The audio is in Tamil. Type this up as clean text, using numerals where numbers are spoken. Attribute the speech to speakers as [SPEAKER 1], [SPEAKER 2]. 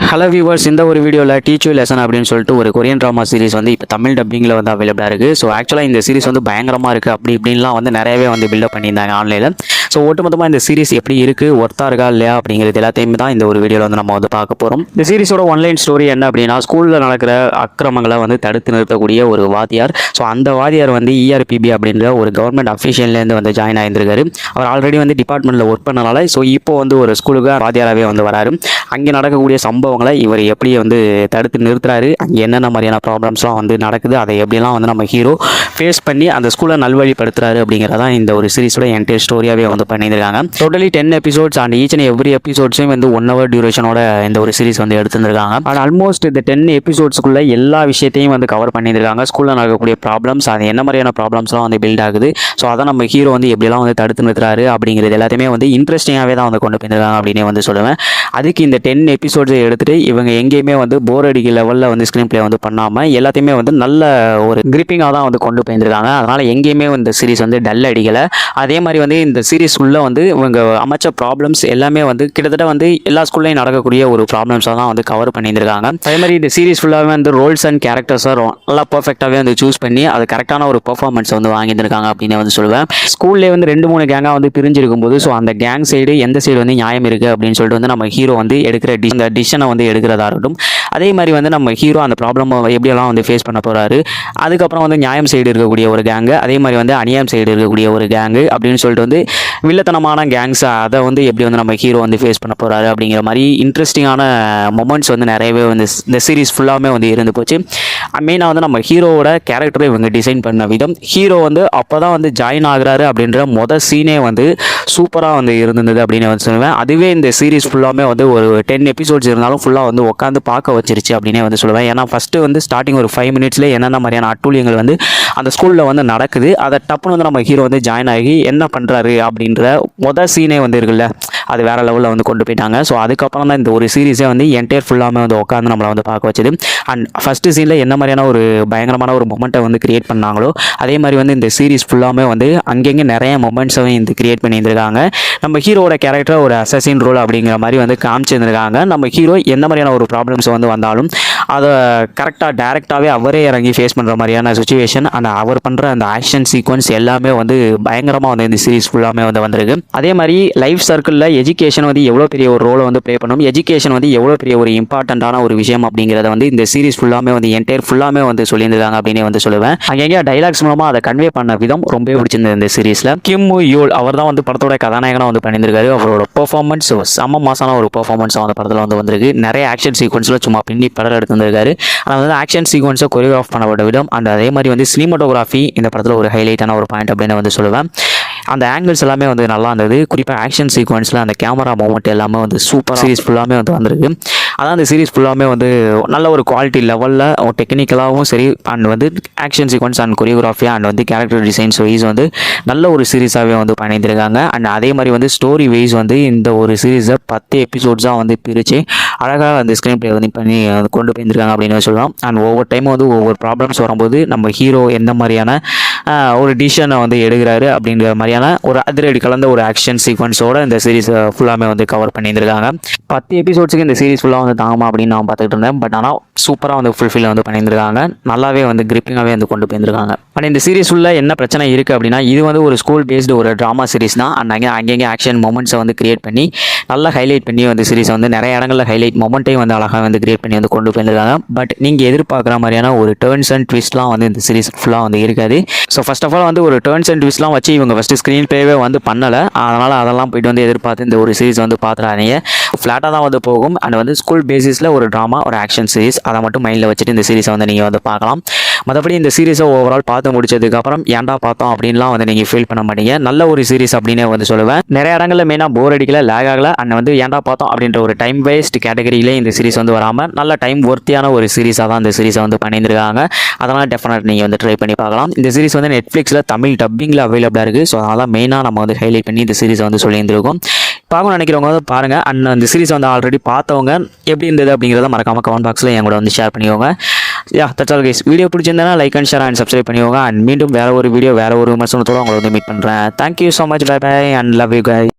[SPEAKER 1] ஹலோ வியூவர்ஸ், இந்த ஒரு வீடியோவில் டீச் யூ லெசன் அப்படின்னு சொல்லிட்டு ஒரு கொரியன் ட்ராமா சீரிஸ் வந்து இப்போ தமிழ் டப்பிங்கில் வந்து அவைலபிளாக இருக்குது. ஸோ ஆக்சுவலாக இந்த சீரிஸ் வந்து பயங்கரமாக இருக்குது அப்படி இப்படின்லாம் வந்து நிறையவே வந்து பில்டப் பண்ணியிருந்தாங்க ஆன்லைனில். ஸோ ஒட்டுமொத்தமாக இந்த சீரிஸ் எப்படி இருக்குது, ஒர்த்தாக இருக்கா இல்லையா அப்படிங்கிறது எல்லாத்தையுமே தான் இந்த ஒரு வீடியோவில் வந்து நம்ம வந்து பார்க்க போகிறோம். இந்த சீரிஸோட ஒன்லைன் ஸ்டோரி என்ன அப்படின்னா, ஸ்கூலில் நடக்கிற அக்கிரமங்களை வந்து தடுத்து நிறுத்தக்கூடிய ஒரு வாத்தியார். ஸோ அந்த வாத்தியார் வந்து ERPB அப்படின்ற ஒரு கவர்மெண்ட் அஃபீஷியல்லேருந்து வந்து ஜாயின் ஆகியிருக்காரு. அவர் ஆல்ரெடி வந்து டிபார்ட்மெண்ட்டில் ஒர்க் பண்ணனால ஸோ இப்போ வந்து ஒரு ஸ்கூலுக்கு வாத்தியாராகவே வந்து வராரு. அங்கே நடக்கக்கூடிய சம்பவங்களை இவர் எப்படி வந்து தடுத்து நிறுத்துறாரு, அங்கே என்னென்ன மாதிரியான ப்ராப்ளம்ஸ்லாம் வந்து நடக்குது, அதை எப்படிலாம் வந்து நம்ம ஹீரோ ஃபேஸ் பண்ணி அந்த ஸ்கூலை நல்வழிப்படுத்துறாரு அப்படிங்கிறதான் இந்த ஒரு சீரிஸோட என்டையர் ஸ்டோரியாகவே வந்து பண்ணியிருக்காங்க. Totally 10 episodes and each and every எபிசோட்ஸையும் வந்து 1 hour டியூரேஷனோட இந்த ஒரு சீரிஸ் வந்து எடுத்துருக்காங்க. அண்ட் ஆல்மோஸ்ட் இந்த 10 எபிசோட்ஸ்க்குள்ள எல்லா விஷயத்தையும் வந்து கவர் பண்ணியிருக்காங்க. ஸ்கூலில் நடக்கக்கூடிய ப்ராப்ளம்ஸ், அது என்ன மாதிரியான ப்ராப்ளம்ஸ்லாம் வந்து பில்ட் ஆகுது, ஸோ அதை நம்ம ஹீரோ வந்து எப்படிலாம் வந்து தடுத்து நிறுத்துறாரு அப்படிங்கிறது எல்லாத்தையுமே வந்து இன்ட்ரெஸ்டிங்காகவே தான் வந்து கொண்டு போயிருக்காங்க அப்படின்னே வந்து சொல்லுவேன். அதுக்கு இந்த 10 எபிசோட்ஸை எடுத்துகிட்டு இவங்க எங்கேயுமே வந்து போர் அடிக்க லெவலில் வந்து ஸ்க்ரீன் பிளே வந்து பண்ணாமல் எல்லாத்தையுமே வந்து நல்ல ஒரு கிரிப்பிங்காக தான் வந்து கொண்டு போயிருக்காங்க. அதனால் எங்கேயுமே இந்த சீரிஸ் வந்து டல் அடிக்கலை. அதே மாதிரி வந்து இந்த சீரிஸ் உள்ள வந்து இவங்க அமைச்ச ப்ராப்ளம்ஸ் எல்லாமே வந்து கிட்டத்தட்ட வந்து எல்லா ஸ்கூல்லையும் நடக்கக்கூடிய ஒரு ப்ராப்ளம்ஸாக தான் வந்து கவர் பண்ணியிருக்காங்க. அதே மாதிரி இந்த சீரிஸ் ஃபுல்லாகவே வந்து ரோல்ஸ் அண்ட் கேரக்டர்ஸாக நல்லா பர்ஃபெக்டாகவே வந்து சூஸ் பண்ணி அது கரெக்டான ஒரு பெர்ஃபார்மன்ஸ் வந்து வாங்கியிருக்காங்க அப்படின்னு வந்து சொல்லுவேன். ஸ்கூல்லே வந்து 2-3 கேங்காக வந்து பிரிஞ்சிருக்கும் போது ஸோ அந்த கேங் சைடு எந்த சைடு வந்து நியாயம் இருக்குது அப்படின்னு சொல்லிட்டு வந்து நம்ம ஹீரோ வந்து எடுக்கிற அந்த டிசிஷனை வந்து எடுக்கிறதா இருக்கட்டும். அதே மாதிரி வந்து நம்ம ஹீரோ அந்த ப்ராப்ளம் எப்படியெல்லாம் வந்து ஃபேஸ் பண்ண போகிறாரு, அதுக்கப்புறம் வந்து நியாயம் சைடு இருக்கக்கூடிய ஒரு கேங்கு, அதே மாதிரி வந்து அநியாயம் சைடு இருக்கக்கூடிய ஒரு கேங்கு அப்படின்னு சொல்லிட்டு வந்து வில்லத்தனமான கேங்ஸ் அதை வந்து எப்படி வந்து நம்ம ஹீரோ வந்து ஃபேஸ் பண்ண போகிறாரு அப்படிங்கிற மாதிரி இன்ட்ரெஸ்டிங்கான மொமெண்ட்ஸ் வந்து நிறையவே வந்து இந்த சீரிஸ் ஃபுல்லாமே வந்து இருந்து போச்சு. மெயினாக வந்து நம்ம ஹீரோவோட கேரக்டரை இவங்க டிசைன் பண்ண விதம், ஹீரோ வந்து அப்போ தான் வந்து ஜாயின் ஆகுறாரு அப்படின்ற சீனே வந்து சூப்பராக வந்து இருந்தது அப்படின்னு வந்து சொல்லுவேன். அதுவே இந்த சீரிஸ் ஃபுல்லாமே வந்து ஒரு 10 எபிசோட்ஸ் இருந்தாலும் ஃபுல்லாக வந்து உட்காந்து பார்க்க வச்சிருச்சு அப்படின்னே வந்து சொல்லுவேன். ஏன்னா ஃபஸ்ட்டு வந்து ஸ்டார்டிங் ஒரு 5 minutesலேயே என்னென்ன மாதிரியான அட்டூழியங்கள் வந்து அந்த ஸ்கூலில் வந்து நடக்குது, அதை டப்புன்னு வந்து நம்ம ஹீரோ வந்து ஜாயின் ஆகி என்ன பண்ணுறாரு அப்படின்ற சீனே வந்து இருக்குல்ல, அது வேறு லெவலில் வந்து கொண்டு போயிட்டாங்க. ஸோ அதுக்கப்புறம் தான் இந்த ஒரு சீரிஸே வந்து என்டையர் ஃபுல்லாமே வந்து உட்காந்து நம்மளை வந்து பார்க்க வச்சது. அண்ட் ஃபஸ்ட்டு சீனில் என்ன மாதிரியான ஒரு பயங்கரமான ஒரு மொமெண்ட்டை வந்து கிரியேட் பண்ணாங்களோ அதே மாதிரி வந்து இந்த சீரிஸ் ஃபுல்லாமே வந்து அங்கங்கே நிறைய மொமெண்ட்ஸை வந்து கிரியேட் பண்ணியிருந்திருக்காங்க. நம்ம ஹீரோட கேரக்டர் ஒரு அசசின் ரோல் அப்படிங்கிற மாதிரி வந்து காமிச்சிருந்திருக்காங்க. நம்ம ஹீரோ எந்த மாதிரியான ஒரு ப்ராப்ளம்ஸ் வந்து வந்தாலும் அதை கரெக்டாக டேரெக்டாகவே அவரே இறங்கி ஃபேஸ் பண்ணுற மாதிரியான சுச்சுவேஷன் அண்ட் அவர் பண்ணுற அந்த ஆக்ஷன் சீக்வன்ஸ் எல்லாமே வந்து பயங்கரமாக வந்து இந்த சீரிஸ் ஃபுல்லாமே வந்து வந்திருக்கு. அதே மாதிரி லைஃப் சர்க்கிளில் எஜுகேஷன் வந்து எவ்வளோ பெரிய ஒரு ரோலை வந்து ப்ளே பண்ணும், எஜுகேஷன் வந்து எவ்வளோ பெரிய ஒரு இம்பார்ட்டண்ட்டான ஒரு விஷயம் அப்படிங்கிறத வந்து இந்த சீரிஸ் ஃபுல்லாமே வந்து என்டையர் ஃபுல்லாமே வந்து சொல்லியிருந்தாங்க அப்படின்னே வந்து சொல்லுவேன். அங்கேயே டைலாக்ஸ் மூலமாக அதை கன்வே பண்ண விதம் ரொம்ப பிடிச்சிருந்தது இந்த சீரிஸில். கிம் யோல் அவர் தான் வந்து படத்தோட கதாநாயகனாக வந்து பண்ணியிருக்காரு. அவரோட பெர்ஃபார்மன்ஸ் செம்ம மாசான ஒரு பெர்ஃபார்மன்ஸ் அந்த படத்தில் வந்து வந்திருக்கு. நிறைய ஆக்ஷன் சீக்வன்ஸில் சும்மா பின்னி படம் எடுத்துருக்காரு. ஆனால் வந்து ஆக்ஷன் சீக்வன்ஸை கொரியோகிராஃப் பண்ணப்பட்ட விதம் அண்ட் அதே மாதிரி வந்து சினிமாட்டோகிராஃபி இந்த படத்தில் ஒரு ஹைலைட்டான ஒரு பாயிண்ட் அப்படின்னு வந்து சொல்லுவேன். அந்த ஆங்கிள்ஸ் எல்லாமே வந்து நல்லா இருந்தது. குறிப்பாக ஆக்ஷன் சீக்வன்ஸில் அந்த கேமரா மூமெண்ட் எல்லாமே வந்து சூப்பர் சீரிஸ் ஃபுல்லாமே வந்து வந்திருக்கு. அதான் அந்த சீரிஸ் ஃபுல்லாமே வந்து நல்ல ஒரு குவாலிட்டி லெவலில் டெக்னிக்கலாகவும் சரி அண்ட் வந்து action sequence and choreography and வந்து கேரக்டர் டிசைன்ஸ் வைஸ் வந்து நல்ல ஒரு சீரிஸாகவே வந்து பண்ணியிருக்காங்க. அண்ட் அதே மாதிரி வந்து ஸ்டோரி வைஸ் வந்து இந்த ஒரு சீரிஸை 10 எபிசோட்ஸாக வந்து பிரித்து அழகாக அந்த ஸ்க்ரீன் பிளே வந்து பண்ணி கொண்டு போயிருக்காங்க அப்படின்னு சொல்லலாம். அண்ட் ஒவ்வொரு டைமும் வந்து ஒவ்வொரு ப்ராப்ளம்ஸ் வரும்போது நம்ம ஹீரோ எந்த மாதிரியான ஒரு டிசிஷனை வந்து எடுக்கிறாரு அப்படிங்கிற மாதிரியான ஒரு அதிரடி கலந்த ஒரு ஆக்ஷன் சீக்வன்ஸோட இந்த சீரிஸ் ஃபுல்லாமே வந்து கவர் பண்ணியிருக்காங்க. 10 எபிசோட்ஸுக்கு இந்த சீரிஸ் ஃபுல்லாக வந்து தாங்குமா அப்படின்னு நான் பார்த்துட்டு இருந்தேன். பட் ஆனால் சூப்பராக வந்து ஃபுல்ஃபில் வந்து பண்ணியிருக்காங்க. நல்லாவே வந்து கிரிப்பிங்காகவே வந்து கொண்டு போயிருக்காங்க. ஆனால் இந்த சீரிஸ் உள்ள என்ன பிரச்சனை இருக்குது அப்படின்னா, இது வந்து ஒரு ஸ்கூல் பேஸ்டு ஒரு ட்ராமா சீரிஸ் தான். அண்ட் அங்கங்கே ஆக்ஷன் மொமெண்ட்ஸை வந்து கிரியேட் பண்ணி நல்லா ஹைலைட் பண்ணி வந்து சீரிஸ் வந்து நிறைய இடங்களில் ஹைலைட் மொமெண்ட்டையும் வந்து அழகாக வந்து கிரியேட் பண்ணி வந்து கொண்டு போயிருக்காங்க. பட் நீங்கள் எதிர்பார்க்குற மாதிரியான ஒரு டர்ன்ஸ் அண்ட் ட்விஸ்ட்லாம் வந்து இந்த சீரிஸ் ஃபுல்லாக வந்து இருக்காது. ஸோ ஃபர்ஸ்ட் ஆஃப் ஆல் வந்து ஒரு டர்ன்ஸ் அண்ட் ட்விஸ்ட்லாம் வச்சு இவங்க ஃபஸ்ட்டு ஸ்க்ரீன் பிளேவே வந்து பண்ணலை. அதனால் அதெல்லாம் போய்ட்டு வந்து எதிர்பார்த்து இந்த ஒரு சீரிஸ் வந்து பார்த்துறாதீங்க. ஃப்ளாட்டாக தான் வந்து போகும். அண்ட் வந்து ஸ்கூல் பேசிஸில் ஒரு ட்ராமா ஒரு ஆக்ஷன் சீரிஸ் அதை மட்டும் மைண்டில் வச்சுட்டு இந்த சீரிஸை வந்து நீங்கள் வந்து பார்க்கலாம். மற்றபடி இந்த சீரிஸை ஓவரால் பார்த்து முடிச்சதுக்கப்புறம் ஏன்டா பார்த்தோம் அப்படின்லாம் வந்து நீங்கள் ஃபீல் பண்ண மாட்டீங்க. நல்ல ஒரு சீரிஸ் அப்படின்னே வந்து சொல்லுவேன். நிறைய இடங்களில் மெயினாக போர் அடிக்கல, லேக் ஆகலை. அண்ட் வந்து ஏன்டா பார்த்தோம் அப்படின்ற ஒரு டைம் வேஸ்ட் கேட்டகரியிலே இந்த சீரிஸ் வந்து வராமல் நல்ல டைம் ஒர்த்தியான ஒரு சீரிஸாக தான் இந்த சீரிஸை வந்து பண்ணியிருக்காங்க. அதனால் டெஃபினட் நீங்கள் வந்து ட்ரை பண்ணி பார்க்கலாம். இந்த சீரிஸ் வந்து நெட்ஃப்ளிக்ஸில் தமிழ் டப்பிங்கில் அவைலபிளாக இருக்குது. ஸோ அதனால் மெயினாக நம்ம வந்து ஹைலைட் பண்ணி இந்த சீரிஸை வந்து சொல்லியிருந்திருக்கோம். பார்க்கணும்னு நினைக்கிறவங்க வந்து பாருங்கள். அண்ட் அந்த சீரிஸ் வந்து ஆல்ரெடி பார்த்தவங்க எப்படி இருந்தது அப்படிங்கிறத மறக்காமல் கமெண்ட் பாக்ஸில் என் கூட வந்து ஷேர் பண்ணிக்கோங்க. That's all guys. வீடியோ பிடிச்சிருந்தா like and share and subscribe பண்ணிக்கோங்க. அண்ட் மீண்டும் வேறு ஒரு வீடியோ வேறு ஒரு விமர்சனத்தோடு உங்களை வந்து மீட் பண்ணுறேன். Thank you so much. Bye bye and love you guys.